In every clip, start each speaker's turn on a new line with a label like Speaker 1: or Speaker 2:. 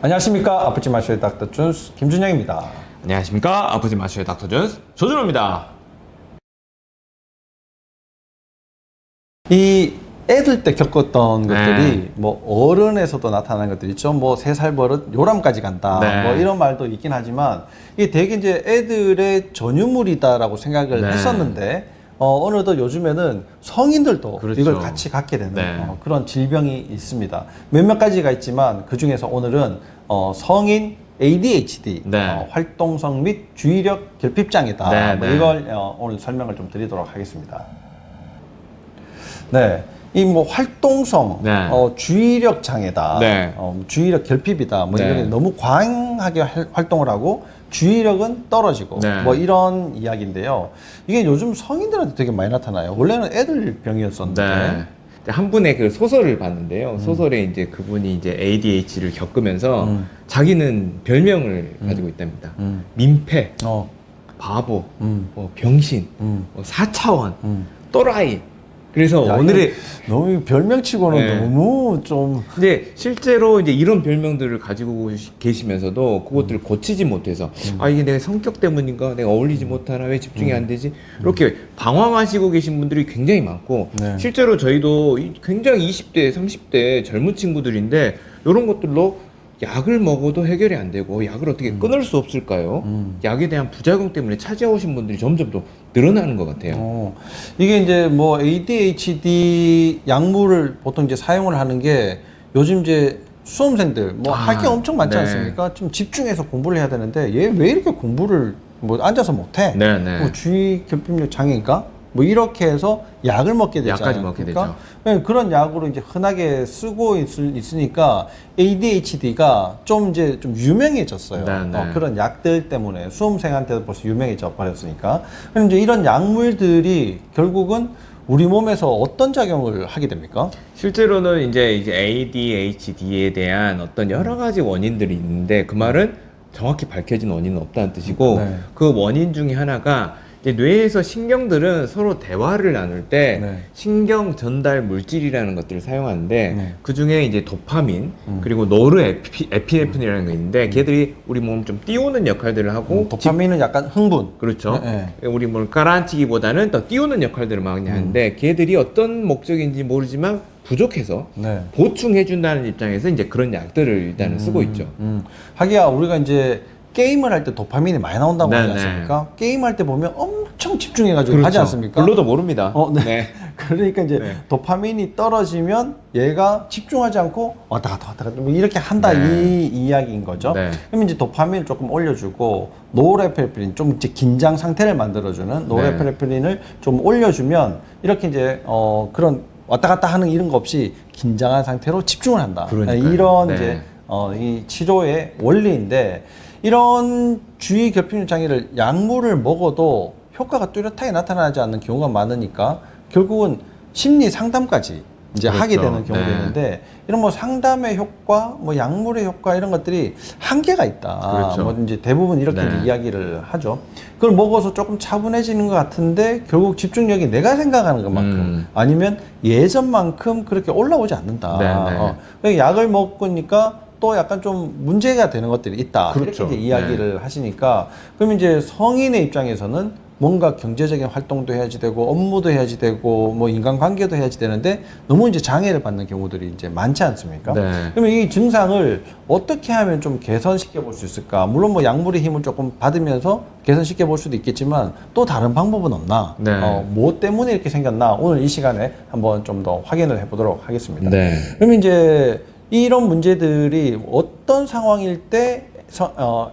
Speaker 1: 안녕하십니까. 아프지 마쇼의 닥터 준스 김준영입니다.
Speaker 2: 안녕하십니까. 아프지 마쇼의 닥터 준스 조준호입니다.
Speaker 1: 이 애들 때 겪었던
Speaker 2: 네.
Speaker 1: 것들이 뭐 어른에서도 나타나는 것들이 있죠. 뭐 3살 버릇 요람까지 간다.
Speaker 2: 네.
Speaker 1: 뭐 이런 말도 있긴 하지만 이게 되게 이제 애들의 전유물이다라고 생각을
Speaker 2: 네.
Speaker 1: 했었는데 어느덧 요즘에는 성인들도
Speaker 2: 그렇죠.
Speaker 1: 이걸 같이 갖게 되는
Speaker 2: 네.
Speaker 1: 그런 질병이 있습니다. 몇몇 가지가 있지만 그 중에서 오늘은 성인 ADHD
Speaker 2: 네.
Speaker 1: 활동성 및 주의력 결핍장애다.
Speaker 2: 네,
Speaker 1: 뭐
Speaker 2: 네.
Speaker 1: 이걸 오늘 설명을 좀 드리도록 하겠습니다. 네. 이 뭐 활동성,
Speaker 2: 네.
Speaker 1: 주의력 장애다,
Speaker 2: 네.
Speaker 1: 주의력 결핍이다, 뭐
Speaker 2: 네.
Speaker 1: 이런 게 너무 과잉하게 활동을 하고 주의력은 떨어지고
Speaker 2: 네.
Speaker 1: 뭐 이런 이야기인데요. 이게 요즘 성인들한테 되게 많이 나타나요. 원래는 애들 병이었었는데.
Speaker 2: 네. 한 분의 그 소설을 봤는데요. 소설에 이제 그분이 이제 ADHD를 겪으면서 자기는 별명을 가지고 있답니다. 민폐,
Speaker 1: 어,
Speaker 2: 바보,
Speaker 1: 음,
Speaker 2: 병신,
Speaker 1: 음,
Speaker 2: 4차원,
Speaker 1: 음.
Speaker 2: 또라이. 그래서
Speaker 1: 야,
Speaker 2: 오늘의
Speaker 1: 너무 별명치고는
Speaker 2: 네.
Speaker 1: 너무 좀
Speaker 2: 근데 실제로 이제 이런 별명들을 가지고 계시면서도 그것들을 고치지 못해서 아 이게 내 성격 때문인가 내가 어울리지 못하나 왜 집중이 안 되지 이렇게 방황하시고 계신 분들이 굉장히 많고
Speaker 1: 네.
Speaker 2: 실제로 저희도 굉장히 20대 30대 젊은 친구들인데 이런 것들로 약을 먹어도 해결이 안 되고 약을 어떻게 끊을 수 없을까요? 약에 대한 부작용 때문에 찾아오신 분들이 점점 더 늘어나는 것 같아요.
Speaker 1: 이게 이제 뭐 ADHD 약물을 보통 이제 사용을 하는 게 요즘 이제 수험생들 뭐 할 게 엄청 많지
Speaker 2: 네.
Speaker 1: 않습니까? 좀 집중해서 공부를 해야 되는데 얘 왜 이렇게 공부를 뭐 앉아서 못해?
Speaker 2: 네네.
Speaker 1: 뭐 주의 결핍력 장애인가? 뭐 이렇게 해서 약을 먹게 되잖아요.
Speaker 2: 약까지 먹게 되죠.
Speaker 1: 네, 그런 약으로 이제 흔하게 쓰고 있으니까 ADHD가 좀 이제 좀 유명해졌어요.
Speaker 2: 네네.
Speaker 1: 그런 약들 때문에 수험생한테도 벌써 유명해져 버렸으니까. 그럼 이제 이런 약물들이 결국은 우리 몸에서 어떤 작용을 하게 됩니까?
Speaker 2: 실제로는 이제 ADHD에 대한 어떤 여러 가지 원인들이 있는데 그 말은 정확히 밝혀진 원인은 없다는 뜻이고
Speaker 1: 네.
Speaker 2: 그 원인 중에 하나가 이제 뇌에서 신경들은 서로 대화를 나눌 때
Speaker 1: 네.
Speaker 2: 신경 전달 물질이라는 것들을 사용하는데
Speaker 1: 네.
Speaker 2: 그 중에 이제 도파민 그리고 노르에피네프린이라는 게 있는데 걔들이 우리 몸을 좀 띄우는 역할들을 하고
Speaker 1: 도파민은 약간 흥분.
Speaker 2: 그렇죠.
Speaker 1: 네,
Speaker 2: 우리 몸을 깔아앉히기보다는 더 띄우는 역할들을 많이 하는데 걔들이 어떤 목적인지 모르지만 부족해서
Speaker 1: 네.
Speaker 2: 보충해준다는 입장에서 이제 그런 약들을 일단은 쓰고 있죠.
Speaker 1: 하기야 우리가 이제 게임을 할 때 도파민이 많이 나온다고
Speaker 2: 네,
Speaker 1: 하지
Speaker 2: 네.
Speaker 1: 않습니까? 게임할 때 보면 엄청 집중해가지고 하지 않습니까?
Speaker 2: 불러도 모릅니다.
Speaker 1: 네. 그러니까 이제
Speaker 2: 네.
Speaker 1: 도파민이 떨어지면 얘가 집중하지 않고 왔다 갔다 뭐 이렇게 한다
Speaker 2: 네.
Speaker 1: 이 이야기인 거죠.
Speaker 2: 네.
Speaker 1: 그러면 이제 도파민을 조금 올려주고 노르에피네프린 좀 이제 긴장 상태를 만들어주는 노르에피네프린을 좀 올려주면 이렇게 이제 그런 왔다 갔다 하는 이런 거 없이 긴장한 상태로 집중을 한다.
Speaker 2: 그러니까요.
Speaker 1: 이런
Speaker 2: 네.
Speaker 1: 이제 이 치료의 원리인데 이런 주의 결핍 장애를 약물을 먹어도 효과가 뚜렷하게 나타나지 않는 경우가 많으니까 결국은 심리 상담까지 이제
Speaker 2: 그렇죠.
Speaker 1: 하게 되는 경우도
Speaker 2: 네.
Speaker 1: 있는데 이런 뭐 상담의 효과, 뭐 약물의 효과 이런 것들이 한계가 있다.
Speaker 2: 그렇죠.
Speaker 1: 뭐 이제 대부분 이렇게
Speaker 2: 네.
Speaker 1: 이제 이야기를 하죠. 그걸 먹어서 조금 차분해지는 것 같은데 결국 집중력이 내가 생각하는 것만큼 아니면 예전만큼 그렇게 올라오지 않는다.
Speaker 2: 네, 네.
Speaker 1: 그러니까 약을 먹으니까 또 약간 좀 문제가 되는 것들이 있다.
Speaker 2: 그렇죠.
Speaker 1: 이렇게 이제 이야기를 하시니까 그러면 이제 성인의 입장에서는 뭔가 경제적인 활동도 해야지 되고 업무도 해야지 되고 뭐 인간관계도 해야지 되는데 너무 이제 장애를 받는 경우들이 이제 많지 않습니까?
Speaker 2: 네.
Speaker 1: 그러면 이 증상을 어떻게 하면 좀 개선시켜 볼 수 있을까? 물론 뭐 약물의 힘을 조금 받으면서 개선시켜 볼 수도 있겠지만 또 다른 방법은 없나?
Speaker 2: 네.
Speaker 1: 뭐 때문에 이렇게 생겼나? 오늘 이 시간에 한번 좀 더 확인을 해보도록 하겠습니다.
Speaker 2: 네.
Speaker 1: 그러면 이제 이런 문제들이 어떤 상황일 때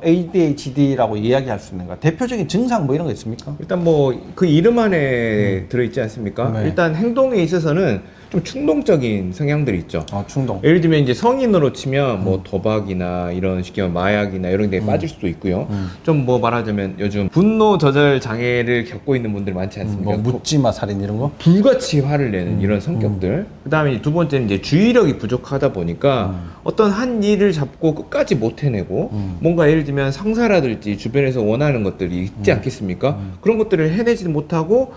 Speaker 1: ADHD라고 이야기할 수 있는가? 대표적인 증상 뭐 이런 거 있습니까?
Speaker 2: 일단 뭐 그 이름 안에 들어있지 않습니까?
Speaker 1: 네.
Speaker 2: 일단 행동에 있어서는 좀 충동적인 성향들이 있죠.
Speaker 1: 충동.
Speaker 2: 예를 들면 이제 성인으로 치면 뭐 도박이나 이런 식의 마약이나 이런 데 빠질 수도 있고요. 좀 뭐 말하자면 요즘 분노 조절 장애를 겪고 있는 분들 많지 않습니까?
Speaker 1: 뭐 묻지마 살인 이런 거?
Speaker 2: 불같이 화를 내는 이런 성격들. 그다음에 두 번째는 이제 주의력이 부족하다 보니까 어떤 한 일을 잡고 끝까지 못 해내고 뭔가 예를 들면 상사라든지 주변에서 원하는 것들이 있지 않겠습니까? 그런 것들을 해내지 못하고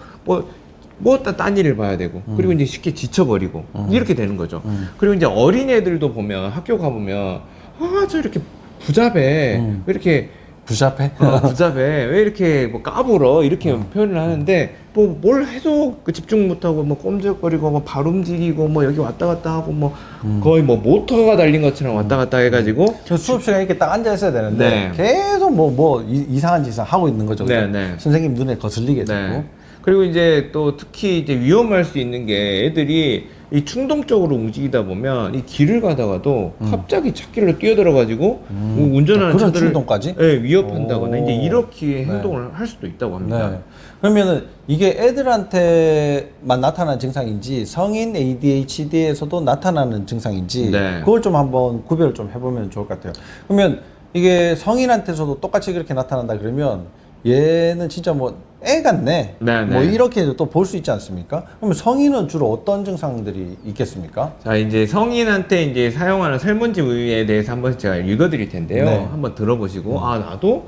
Speaker 2: 딴 일을 봐야 되고 그리고 이제 쉽게 지쳐버리고 이렇게 되는 거죠. 그리고 이제 어린애들도 보면 학교 가보면 아, 저 이렇게 부잡해. 왜 이렇게
Speaker 1: 부잡해?
Speaker 2: 부잡해. 왜 이렇게 뭐 까불어? 이렇게 표현을 하는데, 뭐 뭘 해도 그 집중 못하고, 뭐 꼼지락거리고, 뭐 발 움직이고, 뭐 여기 왔다 갔다 하고, 뭐 거의 뭐 모터가 달린 것처럼 왔다 갔다 해가지고.
Speaker 1: 그 수업 시간에 이렇게 딱 앉아 있어야 되는데
Speaker 2: 네.
Speaker 1: 계속 뭐 이상한 짓을 하고 있는 거죠.
Speaker 2: 네, 네.
Speaker 1: 선생님 눈에 거슬리게 되고.
Speaker 2: 네. 그리고 이제 또 특히 이제 위험할 수 있는 게 애들이 이 충동적으로 움직이다 보면 이 길을 가다가도 갑자기 찻길로 뛰어들어가지고 운전하는
Speaker 1: 그런
Speaker 2: 차들을
Speaker 1: 충동까지?
Speaker 2: 네, 위협한다거나
Speaker 1: 오.
Speaker 2: 이제 이렇게
Speaker 1: 네.
Speaker 2: 행동을 할 수도 있다고 합니다.
Speaker 1: 네. 그러면은 이게 애들한테만 나타나는 증상인지 성인 ADHD에서도 나타나는 증상인지
Speaker 2: 네.
Speaker 1: 그걸 좀 한번 구별을 좀 해보면 좋을 것 같아요. 그러면 이게 성인한테서도 똑같이 그렇게 나타난다 그러면 얘는 진짜 뭐 애 같네.
Speaker 2: 네,
Speaker 1: 뭐
Speaker 2: 네.
Speaker 1: 이렇게 또 볼 수 있지 않습니까? 그러면 성인은 주로 어떤 증상들이 있겠습니까?
Speaker 2: 자, 이제 성인한테 이제 사용하는 설문지 우유에 대해서 한번 제가 읽어드릴 텐데요.
Speaker 1: 네.
Speaker 2: 한번 들어보시고, 아, 나도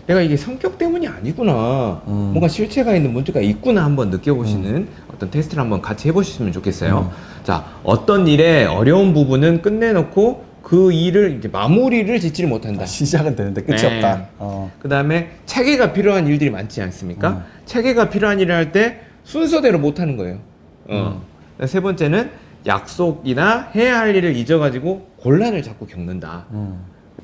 Speaker 2: 내가 이게 성격 때문이 아니구나. 뭔가 실체가 있는 문제가 있구나 한번 느껴보시는 어떤 테스트를 한번 같이 해보셨으면 좋겠어요. 자, 어떤 일에 어려운 부분은 끝내놓고 그 일을 이제 마무리를 짓지를 못한다.
Speaker 1: 시작은 되는데 끝이
Speaker 2: 네.
Speaker 1: 없다.
Speaker 2: 그 다음에 체계가 필요한 일들이 많지 않습니까? 체계가 필요한 일을 할 때 순서대로 못하는 거예요. 세 번째는 약속이나 해야 할 일을 잊어가지고 곤란을 자꾸 겪는다.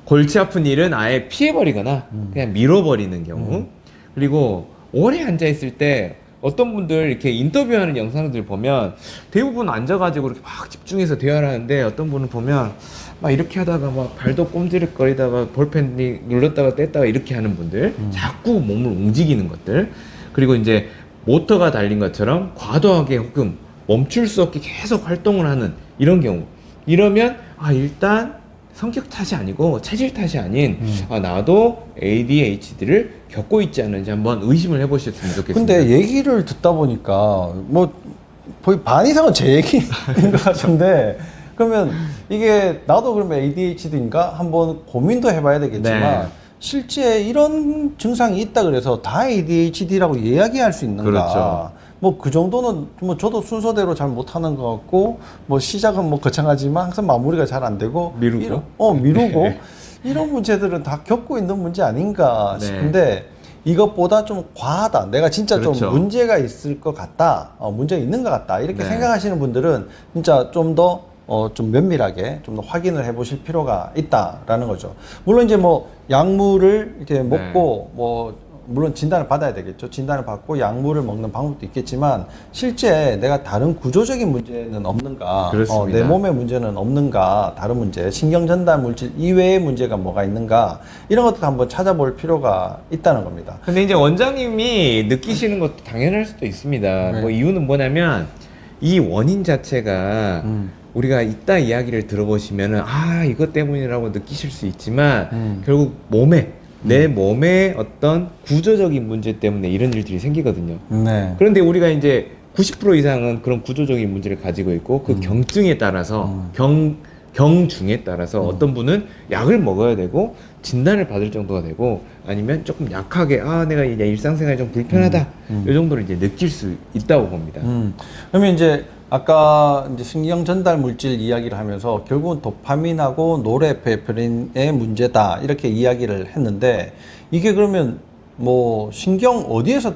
Speaker 2: 골치 아픈 일은 아예 피해버리거나 그냥 밀어버리는 경우. 그리고 오래 앉아있을 때 어떤 분들 이렇게 인터뷰하는 영상들 보면 대부분 앉아가지고 이렇게 막 집중해서 대화를 하는데 어떤 분은 보면 막 이렇게 하다가 막 발도 꼼지락거리다가 볼펜이 눌렀다가 뗐다가 이렇게 하는 분들 자꾸 몸을 움직이는 것들 그리고 이제 모터가 달린 것처럼 과도하게 혹은 멈출 수 없게 계속 활동을 하는 이런 경우 이러면 아 일단 성격 탓이 아니고 체질 탓이 아닌 아 나도 ADHD를 겪고 있지 않은지 한번 의심을 해보셨으면 좋겠습니다.
Speaker 1: 근데 얘기를 듣다 보니까 뭐 거의 반 이상은 제 얘기인 것 같은데 그러면 이게 나도 그러면 ADHD인가 한번 고민도 해봐야 되겠지만
Speaker 2: 네.
Speaker 1: 실제 이런 증상이 있다 그래서 다 ADHD라고 이야기할 수 있는가?
Speaker 2: 그렇죠.
Speaker 1: 뭐 그 정도는 뭐 저도 순서대로 잘 못하는 것 같고 뭐 시작은 뭐 거창하지만 항상 마무리가 잘 안 되고
Speaker 2: 미루고
Speaker 1: 미루고
Speaker 2: 네.
Speaker 1: 이런 문제들은 다 겪고 있는 문제 아닌가
Speaker 2: 네.
Speaker 1: 싶은데 이것보다 좀 과하다. 내가 진짜
Speaker 2: 그렇죠.
Speaker 1: 좀 문제가 있을 것 같다. 문제가 있는 것 같다. 이렇게
Speaker 2: 네.
Speaker 1: 생각하시는 분들은 진짜 좀 더 좀 면밀하게 좀 더 확인을 해보실 필요가 있다라는 거죠. 물론 이제 뭐 약물을 이렇게 먹고 뭐 물론 진단을 받아야 되겠죠. 진단을 받고 약물을 먹는 방법도 있겠지만 실제 내가 다른 구조적인 문제는 없는가,
Speaker 2: 그렇습니다.
Speaker 1: 내 몸의 문제는 없는가, 다른 문제, 신경 전달 물질 이외의 문제가 뭐가 있는가 이런 것도 한번 찾아볼 필요가 있다는 겁니다.
Speaker 2: 근데 이제 원장님이 느끼시는 것도 당연할 수도 있습니다.
Speaker 1: 네.
Speaker 2: 뭐 이유는 뭐냐면 이 원인 자체가 우리가 이따 이야기를 들어보시면은 아 이것 때문이라고 느끼실 수 있지만 결국 내 몸의 어떤 구조적인 문제 때문에 이런 일들이 생기거든요.
Speaker 1: 네.
Speaker 2: 그런데 우리가 이제 90% 이상은 그런 구조적인 문제를 가지고 있고 그 경증에 따라서 경중에 따라서 어떤 분은 약을 먹어야 되고 진단을 받을 정도가 되고 아니면 조금 약하게 아 내가 이제 일상생활이 좀 불편하다 이 정도를 이제 느낄 수 있다고 봅니다.
Speaker 1: 그러면 이제 아까 이제 신경 전달 물질 이야기를 하면서 결국은 도파민하고 노르에피네프린의 문제다 이렇게 이야기를 했는데 이게 그러면 뭐 신경 어디에서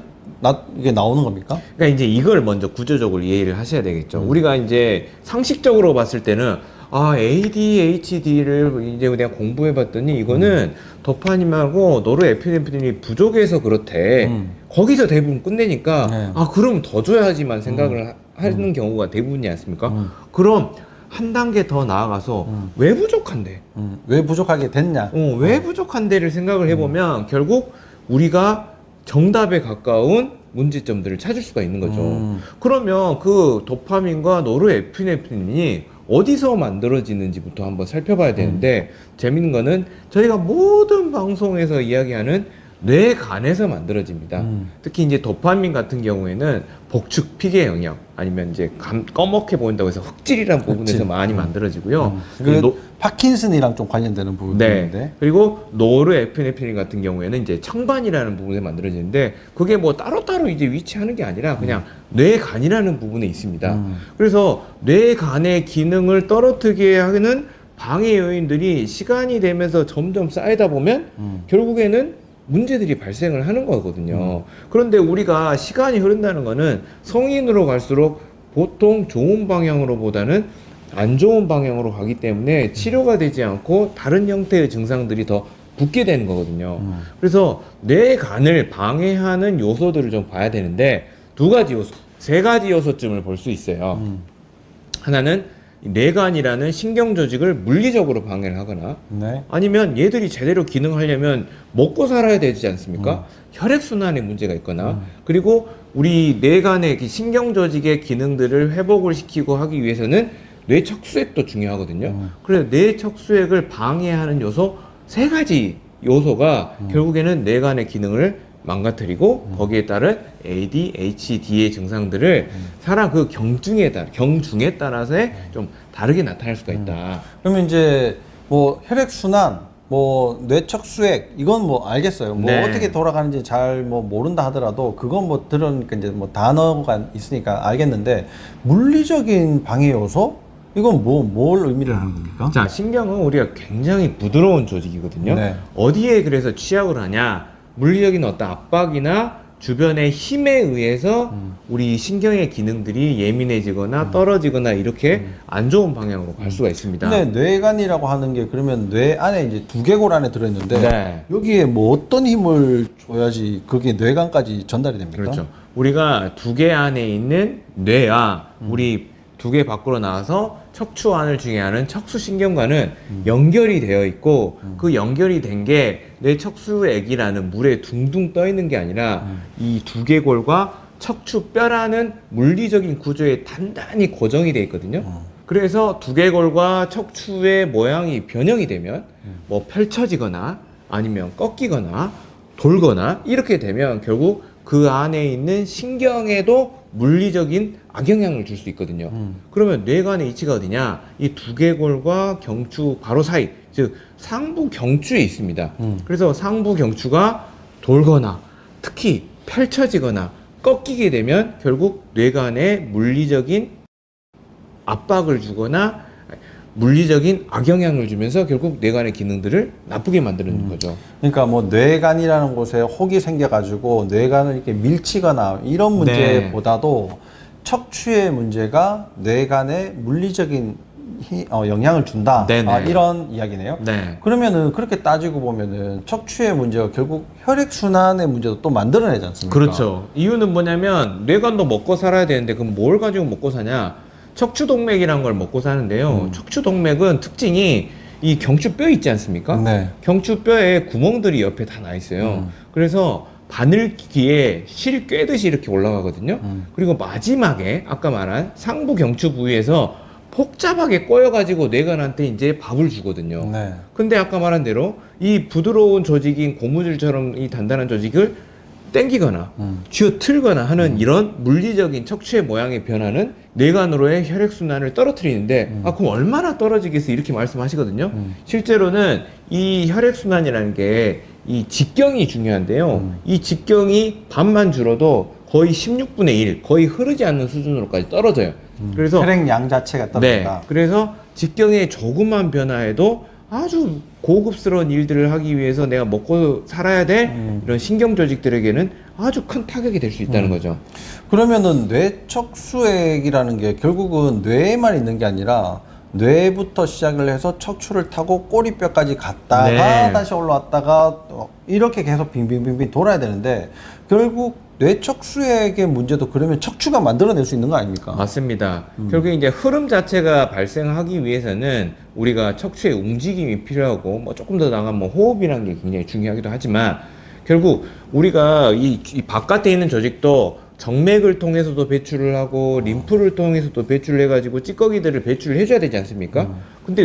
Speaker 1: 이게 나오는 겁니까?
Speaker 2: 그러니까 이제 이걸 먼저 구조적으로 이해를 하셔야 되겠죠. 우리가 이제 상식적으로 봤을 때는 아 ADHD를 이제 내가 공부해봤더니 이거는 도파민하고 노르에피네프린이 부족해서 그렇대. 거기서 대부분 끝내니까
Speaker 1: 네.
Speaker 2: 아 그럼 더 줘야지만 생각을 하는 경우가 대부분이지 않습니까? 그럼 한 단계 더 나아가서 왜 부족한데?
Speaker 1: 왜 부족하게 됐냐?
Speaker 2: 왜 부족한데를 생각을 해보면 결국 우리가 정답에 가까운 문제점들을 찾을 수가 있는 거죠. 그러면 그 도파민과 노르에피네프린이 어디서 만들어지는지부터 한번 살펴봐야 되는데 재밌는 거는 저희가 모든 방송에서 이야기하는 뇌간에서 만들어집니다. 특히 이제 도파민 같은 경우에는 복축 피계 영역 아니면 이제 꺼멓게 보인다고 해서 흑질이라는 부분에서
Speaker 1: 흑질.
Speaker 2: 많이 만들어지고요.
Speaker 1: 그 파킨슨이랑 좀 관련되는 부분이
Speaker 2: 네.
Speaker 1: 있는데
Speaker 2: 그리고 노르에피네프린 같은 경우에는 이제 청반이라는 부분에 만들어지는데 그게 뭐 따로따로 이제 위치하는 게 아니라 그냥 뇌간이라는 부분에 있습니다. 그래서 뇌간의 기능을 떨어뜨리게 하는 방해 요인들이 시간이 되면서 점점 쌓이다 보면 결국에는 문제들이 발생을 하는 거거든요. 그런데 우리가 시간이 흐른다는 거는 성인으로 갈수록 보통 좋은 방향으로보다는 안 좋은 방향으로 가기 때문에 치료가 되지 않고 다른 형태의 증상들이 더 붙게 되는 거거든요. 그래서 뇌간을 방해하는 요소들을 좀 봐야 되는데 두 가지 요소, 세 가지 요소쯤을 볼 수 있어요. 하나는 뇌간이라는 신경 조직을 물리적으로 방해를 하거나
Speaker 1: 네.
Speaker 2: 아니면 얘들이 제대로 기능하려면 먹고 살아야 되지 않습니까? 혈액순환에 문제가 있거나 그리고 우리 뇌간의 신경 조직의 기능들을 회복을 시키고 하기 위해서는 뇌척수액도 중요하거든요. 그래서 뇌척수액을 방해하는 요소 세 가지 요소가 결국에는 뇌간의 기능을 망가뜨리고 거기에 따른 ADHD의 증상들을 사람 그 경중에 따라서 좀 다르게 나타날 수가 있다.
Speaker 1: 그러면 이제 뭐 혈액순환, 뭐 뇌척수액 이건 뭐 알겠어요. 뭐
Speaker 2: 네.
Speaker 1: 어떻게 돌아가는지 잘 뭐 모른다 하더라도 그건 뭐 들으니까 이제 뭐 단어가 있으니까 알겠는데 물리적인 방해 요소 이건 뭘 의미를 하는 겁니까?
Speaker 2: 자, 신경은 우리가 굉장히 부드러운 조직이거든요.
Speaker 1: 네.
Speaker 2: 어디에 그래서 취약을 하냐? 물리적인 어떤 압박이나 주변의 힘에 의해서 우리 신경의 기능들이 예민해지거나 떨어지거나 이렇게 안 좋은 방향으로 갈 수가 있습니다.
Speaker 1: 근데 뇌간이라고 하는 게 그러면 뇌 안에 이제 두개골 안에 들어있는데
Speaker 2: 네.
Speaker 1: 여기에 뭐 어떤 힘을 줘야지 그게 뇌간까지 전달이 됩니까?
Speaker 2: 그렇죠. 우리가 두 개 안에 있는 뇌와 우리 두 개 밖으로 나와서 척추 안을 중요하는 척수신경과는 연결이 되어 있고 그 연결이 된 게 뇌 척수액이라는 물에 둥둥 떠 있는 게 아니라 이 두개골과 척추뼈라는 물리적인 구조에 단단히 고정이 되어 있거든요. 그래서 두개골과 척추의 모양이 변형이 되면 뭐 펼쳐지거나 아니면 꺾이거나 돌거나 이렇게 되면 결국 그 안에 있는 신경에도 물리적인 악영향을 줄 수 있거든요. 그러면 뇌간의 위치가 어디냐? 이 두개골과 경추 바로 사이, 즉 상부 경추에 있습니다. 그래서 상부 경추가 돌거나 특히 펼쳐지거나 꺾이게 되면 결국 뇌간에 물리적인 압박을 주거나 물리적인 악영향을 주면서 결국 뇌간의 기능들을 나쁘게 만드는 거죠.
Speaker 1: 그러니까 뭐 뇌간이라는 곳에 혹이 생겨가지고 뇌간을 이렇게 밀치거나 이런 문제보다도 척추의 문제가 뇌간에 물리적인 영향을 준다.
Speaker 2: 네네.
Speaker 1: 이런 이야기네요.
Speaker 2: 네.
Speaker 1: 그러면은 그렇게 따지고 보면은 척추의 문제가 결국 혈액순환의 문제도 또 만들어내지 않습니까?
Speaker 2: 그렇죠. 이유는 뭐냐면 뇌간도 먹고 살아야 되는데 그럼 뭘 가지고 먹고 사냐? 척추동맥이라는 걸 먹고 사는데요. 척추동맥은 특징이 이 경추뼈 있지 않습니까?
Speaker 1: 네.
Speaker 2: 경추뼈에 구멍들이 옆에 다 나 있어요. 그래서 바늘기에 실 꿰듯이 이렇게 올라가거든요. 그리고 마지막에 아까 말한 상부 경추 부위에서 복잡하게 꼬여가지고 뇌간한테 이제 밥을 주거든요.
Speaker 1: 네.
Speaker 2: 근데 아까 말한 대로 이 부드러운 조직인 고무줄처럼 이 단단한 조직을 땡기거나 쥐어 틀거나 하는 이런 물리적인 척추의 모양의 변화는 뇌간으로의 혈액순환을 떨어뜨리는데 그럼 얼마나 떨어지겠어 이렇게 말씀하시거든요. 실제로는 이 혈액순환이라는 게 이 직경이 중요한데요. 이 직경이 반만 줄어도 거의 16분의 1 거의 흐르지 않는 수준으로까지 떨어져요. 그래서
Speaker 1: 혈액량 자체가 떨어진다.
Speaker 2: 네, 그래서 직경의 조그만 변화에도 아주 고급스러운 일들을 하기 위해서 내가 먹고 살아야 될 이런 신경 조직들에게는 아주 큰 타격이 될 수 있다는 거죠.
Speaker 1: 그러면은 뇌척수액이라는 게 결국은 뇌에만 있는 게 아니라 뇌부터 시작을 해서 척추를 타고 꼬리뼈까지 갔다가
Speaker 2: 네.
Speaker 1: 다시 올라왔다가 이렇게 계속 빙빙빙빙 돌아야 되는데 결국 뇌척수액의 문제도 그러면 척추가 만들어낼 수 있는 거 아닙니까?
Speaker 2: 맞습니다. 결국 이제 흐름 자체가 발생하기 위해서는 우리가 척추의 움직임이 필요하고 뭐 조금 더 나가면 뭐 호흡이라는 게 굉장히 중요하기도 하지만 결국 우리가 이 바깥에 있는 조직도 정맥을 통해서도 배출을 하고 림프를 통해서도 배출을 해가지고 찌꺼기들을 배출을 해줘야 되지 않습니까? 근데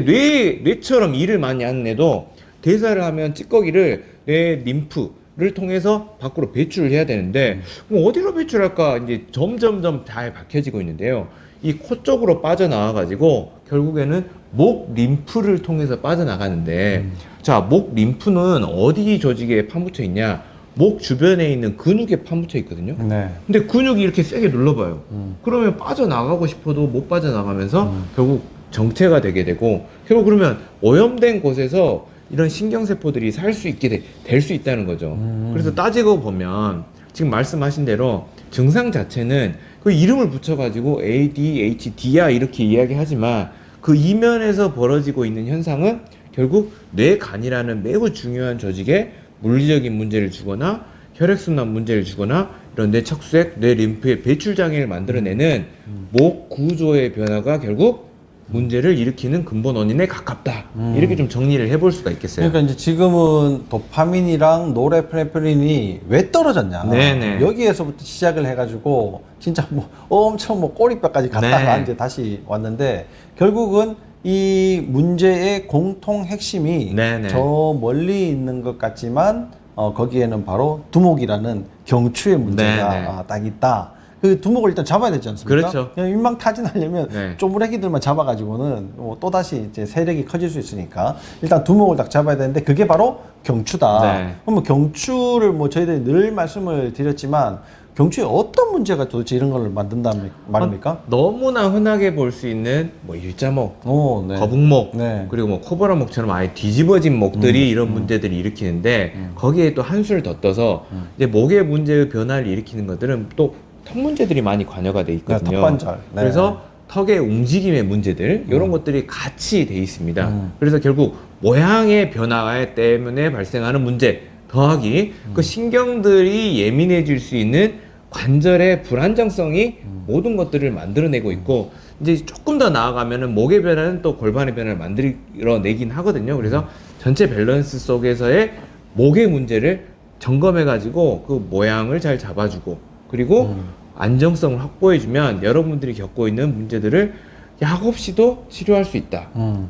Speaker 2: 뇌처럼 일을 많이 하는 애도 대사를 하면 찌꺼기를 뇌 림프를 통해서 밖으로 배출을 해야 되는데 그럼 어디로 배출할까 이제 점점점 잘 밝혀지고 있는데요. 이 코 쪽으로 빠져나와가지고 결국에는 목 림프를 통해서 빠져나가는데 자, 목 림프는 어디 조직에 파묻혀 있냐? 목 주변에 있는 근육에 파묻혀 있거든요.
Speaker 1: 네.
Speaker 2: 근데 근육이 이렇게 세게 눌러봐요. 그러면 빠져나가고 싶어도 못 빠져나가면서 결국 정체가 되게 되고 결국 그러면 오염된 곳에서 이런 신경세포들이 살 수 있게 될 수 있다는 거죠. 그래서 따지고 보면 지금 말씀하신 대로 증상 자체는 그 이름을 붙여가지고 ADHD야 이렇게 이야기하지만 그 이면에서 벌어지고 있는 현상은 결국 뇌간이라는 매우 중요한 조직에 물리적인 문제를 주거나 혈액순환 문제를 주거나 이런 뇌척수액, 뇌림프의 배출 장애를 만들어내는 목 구조의 변화가 결국 문제를 일으키는 근본 원인에 가깝다. 이렇게 좀 정리를 해볼 수가 있겠어요.
Speaker 1: 그러니까 이제 지금은 도파민이랑 노르에프네프린이 왜 떨어졌냐.
Speaker 2: 네네.
Speaker 1: 여기에서부터 시작을 해가지고 진짜 뭐 엄청 뭐 꼬리뼈까지 갔다가
Speaker 2: 네.
Speaker 1: 이제 다시 왔는데 결국은 이 문제의 공통 핵심이
Speaker 2: 네네.
Speaker 1: 저 멀리 있는 것 같지만 거기에는 바로 두목이라는 경추의 문제가
Speaker 2: 네네.
Speaker 1: 딱 있다. 그 두목을 일단 잡아야 되지 않습니까?
Speaker 2: 그렇죠.
Speaker 1: 그냥 일망타진하려면
Speaker 2: 네.
Speaker 1: 쪼무레기들만 잡아가지고는 또 다시 이제 세력이 커질 수 있으니까 일단 두목을 딱 잡아야 되는데 그게 바로 경추다.
Speaker 2: 네.
Speaker 1: 그럼 뭐 경추를 뭐 저희들이 늘 말씀을 드렸지만 경추에 어떤 문제가 도대체 이런 걸 만든다는 말입니까?
Speaker 2: 너무나 흔하게 볼 수 있는 뭐 일자목,
Speaker 1: 오, 네.
Speaker 2: 거북목,
Speaker 1: 네.
Speaker 2: 그리고 뭐 코브라 목처럼 아예 뒤집어진 목들이 이런 문제들을 일으키는데 거기에 또 한술 더 떠서 이제 목의 문제의 변화를 일으키는 것들은 또 턱 문제들이 많이 관여가 돼 있거든요.
Speaker 1: 네, 턱관절. 네.
Speaker 2: 그래서 턱의 움직임의 문제들 이런 것들이 같이 돼 있습니다. 그래서 결국 모양의 변화 때문에 발생하는 문제 더하기 그 신경들이 예민해질 수 있는 관절의 불안정성이 모든 것들을 만들어내고 있고 이제 조금 더 나아가면은 목의 변화는 또 골반의 변화를 만들어내긴 하거든요. 그래서 전체 밸런스 속에서의 목의 문제를 점검해 가지고 그 모양을 잘 잡아주고 그리고 안정성을 확보해주면 여러분들이 겪고 있는 문제들을 약 없이도 치료할 수 있다.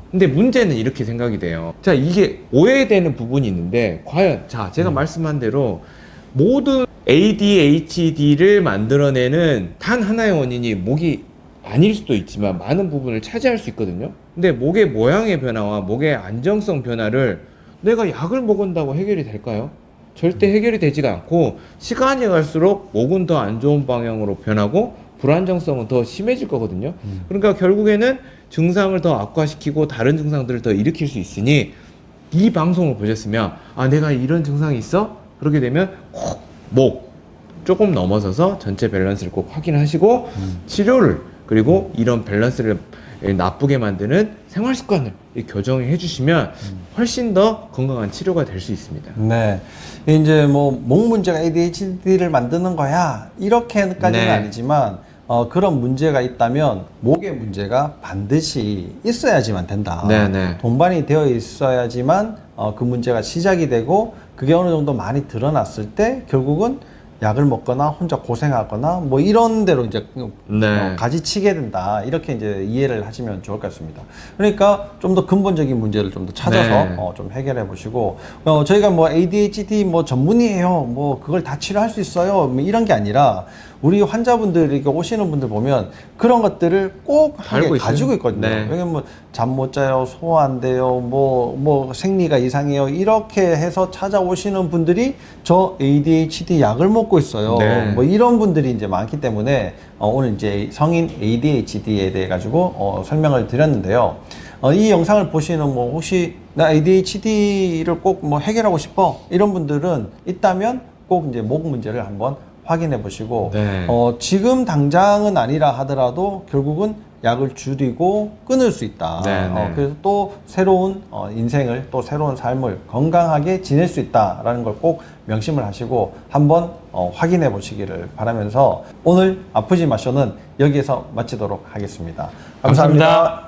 Speaker 2: 근데 문제는 이렇게 생각이 돼요. 자, 이게 오해되는 부분이 있는데 과연 자 제가 말씀한 대로 모든 ADHD를 만들어내는 단 하나의 원인이 목이 아닐 수도 있지만 많은 부분을 차지할 수 있거든요. 근데 목의 모양의 변화와 목의 안정성 변화를 내가 약을 먹은다고 해결이 될까요? 절대 해결이 되지가 않고 시간이 갈수록 목은 더 안 좋은 방향으로 변하고 불안정성은 더 심해질 거거든요. 그러니까 결국에는 증상을 더 악화시키고 다른 증상들을 더 일으킬 수 있으니 이 방송을 보셨으면 아 내가 이런 증상이 있어? 그렇게 되면 꼭 목 조금 넘어서서 전체 밸런스를 꼭 확인하시고 치료를 그리고 이런 밸런스를 나쁘게 만드는 생활 습관을 교정해 주시면 훨씬 더 건강한 치료가 될 수 있습니다.
Speaker 1: 네. 이제 뭐 목 문제가 ADHD를 만드는 거야 이렇게까지는
Speaker 2: 네.
Speaker 1: 아니지만 그런 문제가 있다면 목의 문제가 반드시 있어야지만 된다.
Speaker 2: 네네.
Speaker 1: 동반이 되어 있어야지만 그 문제가 시작이 되고 그게 어느 정도 많이 드러났을 때 결국은 약을 먹거나 혼자 고생하거나 뭐 이런 대로 이제
Speaker 2: 네.
Speaker 1: 가지치게 된다 이렇게 이제 이해를 하시면 좋을 것 같습니다. 그러니까 좀 더 근본적인 문제를 좀 더 찾아서
Speaker 2: 네.
Speaker 1: 좀 해결해 보시고 저희가 뭐 ADHD 뭐 전문이에요 뭐 그걸 다 치료할 수 있어요 뭐 이런 게 아니라 우리 환자분들이 이렇게 오시는 분들 보면 그런 것들을 꼭
Speaker 2: 알고
Speaker 1: 가지고
Speaker 2: 있어요.
Speaker 1: 있거든요.
Speaker 2: 네.
Speaker 1: 왜냐면 뭐 잠 못 자요, 소화 안 돼요, 뭐 생리가 이상해요 이렇게 해서 찾아오시는 분들이 저 ADHD 약을 먹고 있어요.
Speaker 2: 네.
Speaker 1: 뭐 이런 분들이 이제 많기 때문에 오늘 이제 성인 ADHD에 대해 가지고 설명을 드렸는데요. 이 영상을 보시는 뭐 혹시 나 ADHD를 꼭 뭐 해결하고 싶어 이런 분들은 있다면 꼭 이제 목 문제를 한번 확인해 보시고
Speaker 2: 네.
Speaker 1: 지금 당장은 아니라 하더라도 결국은 약을 줄이고 끊을 수 있다.
Speaker 2: 네, 네.
Speaker 1: 그래서 또 새로운 인생을 또 새로운 삶을 건강하게 지낼 수 있다라는 걸 꼭 명심을 하시고 한번 확인해 보시기를 바라면서 오늘 아프지 마쇼는 여기에서 마치도록 하겠습니다. 감사합니다.